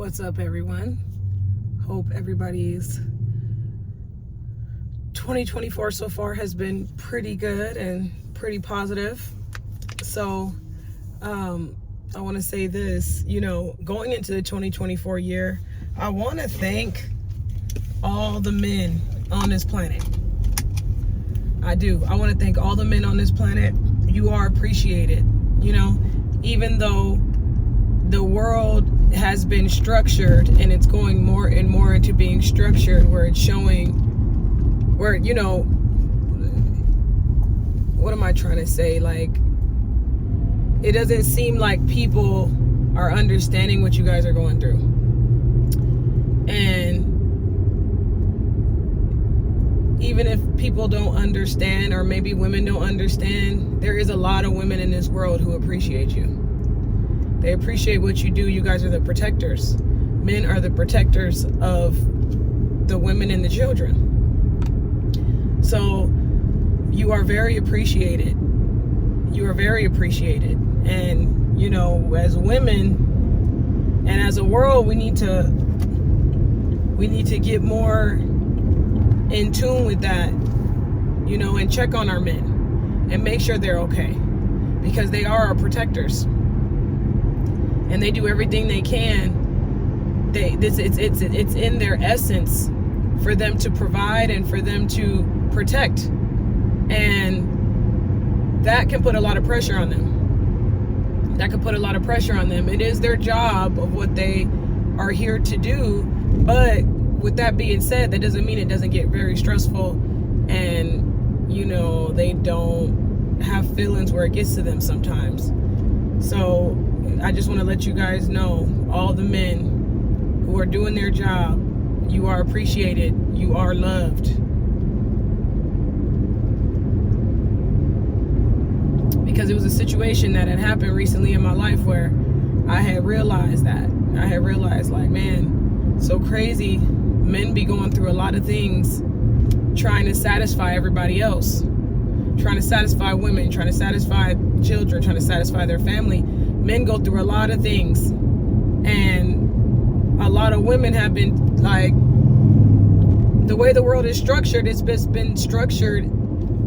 What's up, everyone? Hope everybody's 2024 so far has been pretty good and pretty positive. So I want to say this, going into the 2024 year, I want to thank all the men on this planet. I do. I want to thank all the men on this planet. You are appreciated. Even though the world has been structured and it's going more and more into being structured, where it's showing where, what am I trying to say? Like, it doesn't seem like people are understanding what you guys are going through. And even if people don't understand, or maybe women don't understand, there is a lot of women in this world who appreciate you. They appreciate what you do. You guys are the protectors. Men are the protectors of the women and the children. So you are very appreciated. You are very appreciated. And, as women and as a world, we need to get more in tune with that, and check on our men and make sure they're okay, because they are our protectors. And they do everything they can. It's in their essence for them to provide and for them to protect. And that can put a lot of pressure on them. It is their job of what they are here to do. But with that being said, that doesn't mean it doesn't get very stressful, and they don't have feelings where it gets to them sometimes. So I just want to let you guys know, all the men who are doing their job, you are appreciated, you are loved. Because it was a situation that had happened recently in my life where I had realized like, man, so crazy. Men be going through a lot of things trying to satisfy everybody else, trying to satisfy women, trying to satisfy children, trying to satisfy their family. Men go through a lot of things, and a lot of women have been, like, the way the world is structured, it's been structured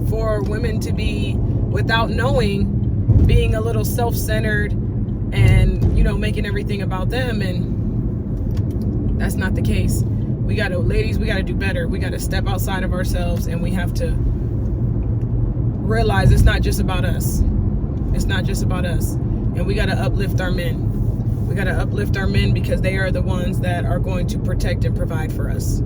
for women to be, without knowing, being a little self-centered and making everything about them. And that's not the case. Ladies, we gotta do better. We gotta step outside of ourselves, and we have to realize it's not just about us. And we gotta uplift our men. Because they are the ones that are going to protect and provide for us.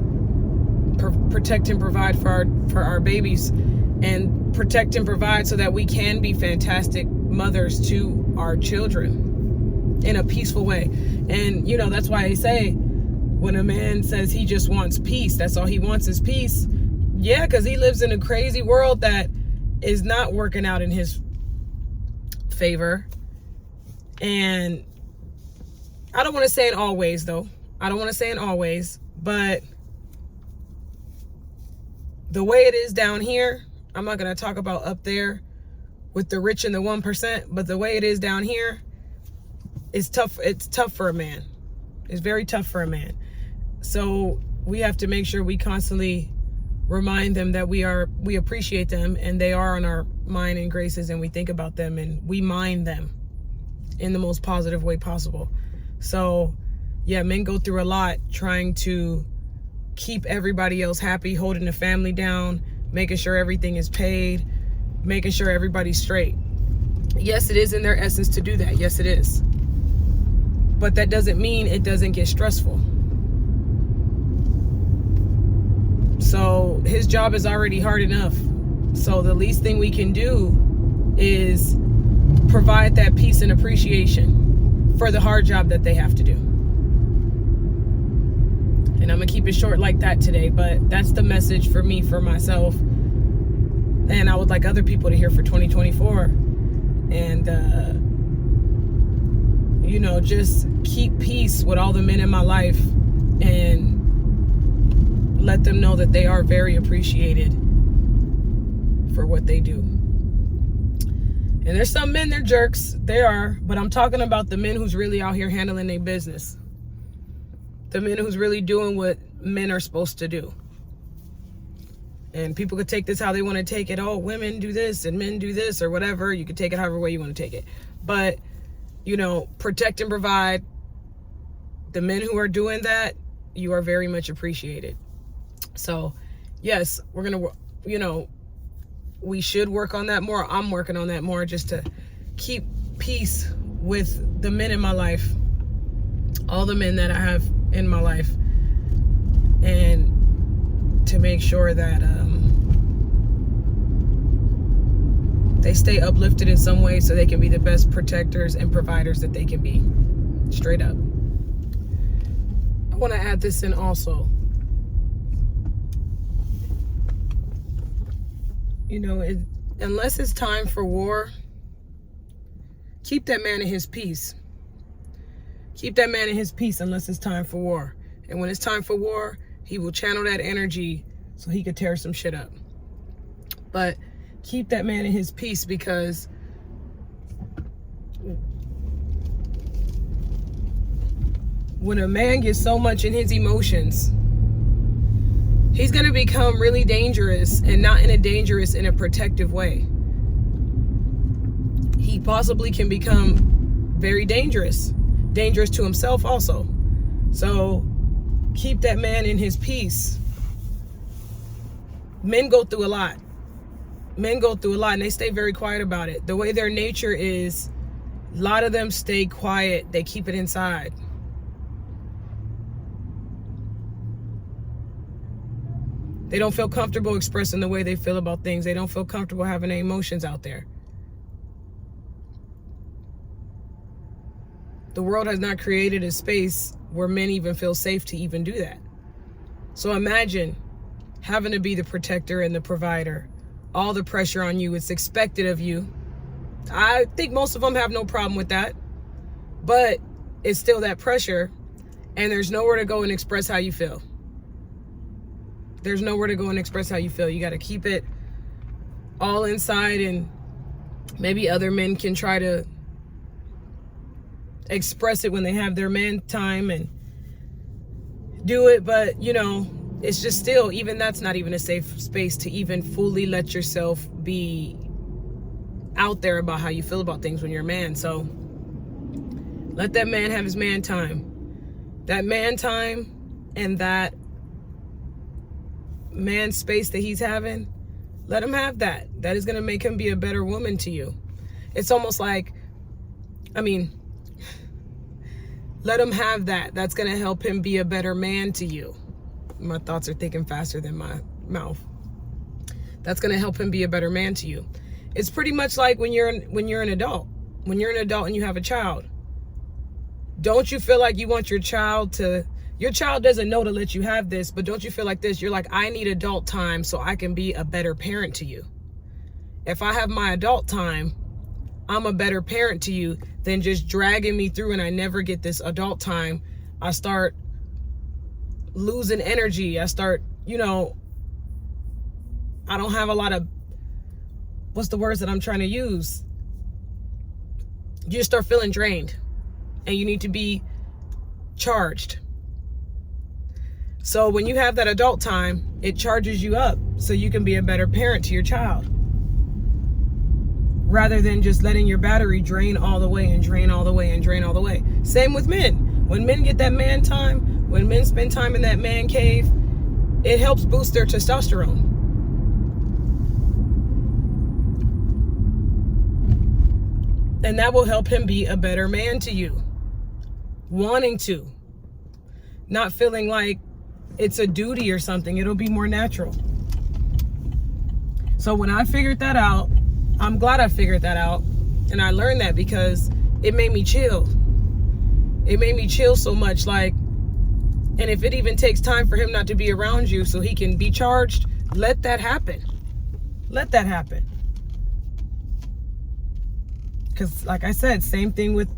Protect and provide for our babies, and protect and provide so that we can be fantastic mothers to our children in a peaceful way. And that's why I say, when a man says he just wants peace, that's all he wants is peace. Yeah, because he lives in a crazy world that is not working out in his favor. And I don't want to say in all ways, though. But the way it is down here, I'm not going to talk about up there with the rich and the 1%, but the way it is down here is tough. It's tough for a man. It's very tough for a man. So we have to make sure we constantly remind them that we appreciate them, and they are on our mind and graces, and we think about them and we mind them in the most positive way possible. So yeah, men go through a lot trying to keep everybody else happy, holding the family down, making sure everything is paid, making sure everybody's straight. Yes, it is in their essence to do that. Yes, it is. But that doesn't mean it doesn't get stressful. So his job is already hard enough. So the least thing we can do is provide that peace and appreciation for the hard job that they have to do. And I'm gonna keep it short like that today, but that's the message for me, for myself, and I would like other people to hear for 2024. And just keep peace with all the men in my life, and let them know that they are very appreciated for what they do. And there's some men, they're jerks. They are. But I'm talking about the men who's really out here handling their business. the men who's really doing what men are supposed to do. And people could take this how they want to take it. Oh, women do this and men do this or whatever. You could take it however way you want to take it. But, protect and provide. The men who are doing that, you are very much appreciated. So, yes, we're going to, we should work on that more. I'm working on that more just to keep peace with the men in my life. All the men that I have in my life. And to make sure that they stay uplifted in some way so they can be the best protectors and providers that they can be. Straight up. I want to add this in also. Unless it's time for war, keep that man in his peace. Keep that man in his peace unless it's time for war. And when it's time for war, he will channel that energy so he could tear some shit up. But keep that man in his peace, because when a man gets so much in his emotions, he's going to become really dangerous, and not in a protective way. He possibly can become very dangerous to himself also. So keep that man in his peace. Men go through a lot. And they stay very quiet about it. The way their nature is, a lot of them stay quiet. They keep it inside. They don't feel comfortable expressing the way they feel about things. They don't feel comfortable having their emotions out there. The world has not created a space where men even feel safe to even do that. So imagine having to be the protector and the provider. All the pressure on you. It's expected of you. I think most of them have no problem with that. But it's still that pressure. And there's nowhere to go and express how you feel. You got to keep it all inside, and maybe other men can try to express it when they have their man time and do it. But, it's just still, even that's not even a safe space to even fully let yourself be out there about how you feel about things when you're a man. So let that man have his man time. That man time and that man space that he's having, let him have that. That is going to make him be a better woman to you. It's almost like, let him have that. That's going to help him be a better man to you. My thoughts are thinking faster than my mouth. That's going to help him be a better man to you. It's pretty much like when you're an adult. When you're an adult and you have a child. Don't you feel like you want your child doesn't know to let you have this, but don't you feel like this? You're like, I need adult time so I can be a better parent to you. If I have my adult time, I'm a better parent to you than just dragging me through and I never get this adult time. I start losing energy. I start, I don't have a lot of, what's the words that I'm trying to use? You just start feeling drained and you need to be charged. So when you have that adult time, it charges you up so you can be a better parent to your child. Rather than just letting your battery drain all the way and drain all the way and drain all the way. Same with men. When men get that man time, when men spend time in that man cave, it helps boost their testosterone. And that will help him be a better man to you. Wanting to. Not feeling like it's a duty or something. It'll be more natural. So when I figured that out, I'm glad I figured that out. And I learned that because it made me chill. It made me chill so much. And if it even takes time for him not to be around you so he can be charged, let that happen. Let that happen. Because like I said, same thing with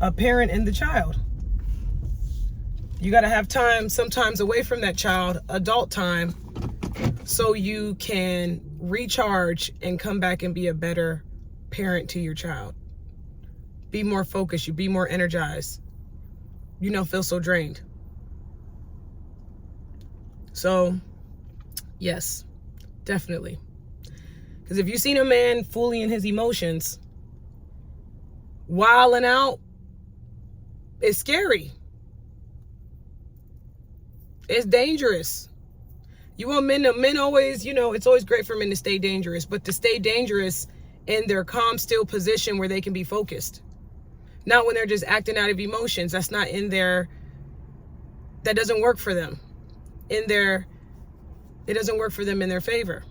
a parent and the child. You got to have time sometimes away from that child, adult time, so you can recharge and come back and be a better parent to your child. Be more focused, you be more energized. You don't feel so drained. So, yes, definitely. Because if you've seen a man fully in his emotions, wilding out, it's scary. It's dangerous. You want men always, it's always great for men to stay dangerous, but to stay dangerous in their calm, still position where they can be focused. Not when they're just acting out of emotions. That's not in their, that doesn't work for them. It doesn't work for them in their favor.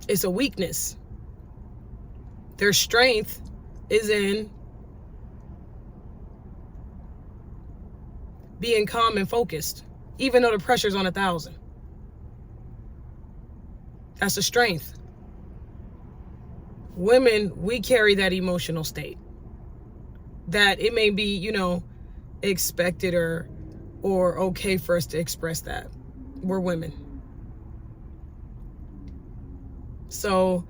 It's a weakness. Their strength is in being calm and focused, even though the pressure's on 1,000. That's a strength. Women, we carry that emotional state. That it may be, expected or okay for us to express that. We're women. So,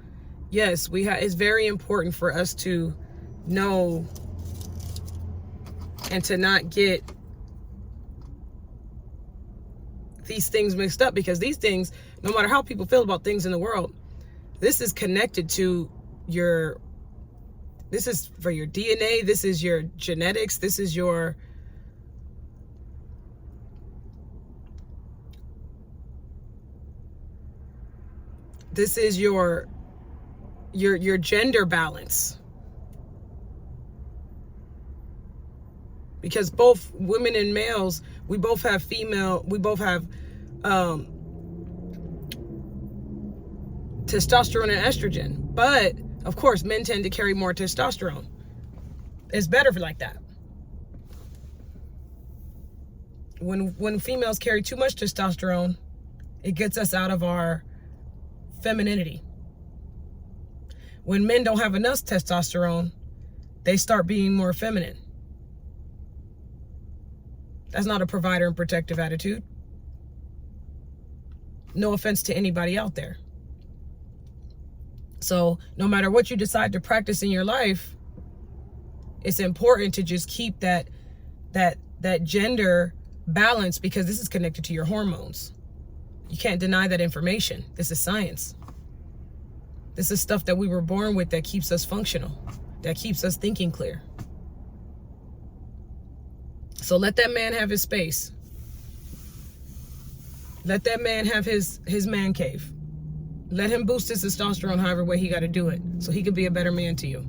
yes, it's very important for us to know and to not get these things mixed up, because these things, no matter how people feel about things in the world, this is connected to this is for your DNA, this is your genetics, this is your gender balance. Because both women and males, we both have testosterone and estrogen. But of course, men tend to carry more testosterone. It's better for like that. When females carry too much testosterone, it gets us out of our femininity. When men don't have enough testosterone, they start being more feminine. That's not a provider and protective attitude. No offense to anybody out there. So no matter what you decide to practice in your life, it's important to just keep that gender balance, because this is connected to your hormones. You can't deny that information. This is science. This is stuff that we were born with that keeps us functional, that keeps us thinking clear. So let that man have his space. Let that man have his man cave. Let him boost his testosterone however way he got to do it, so he could be a better man to you.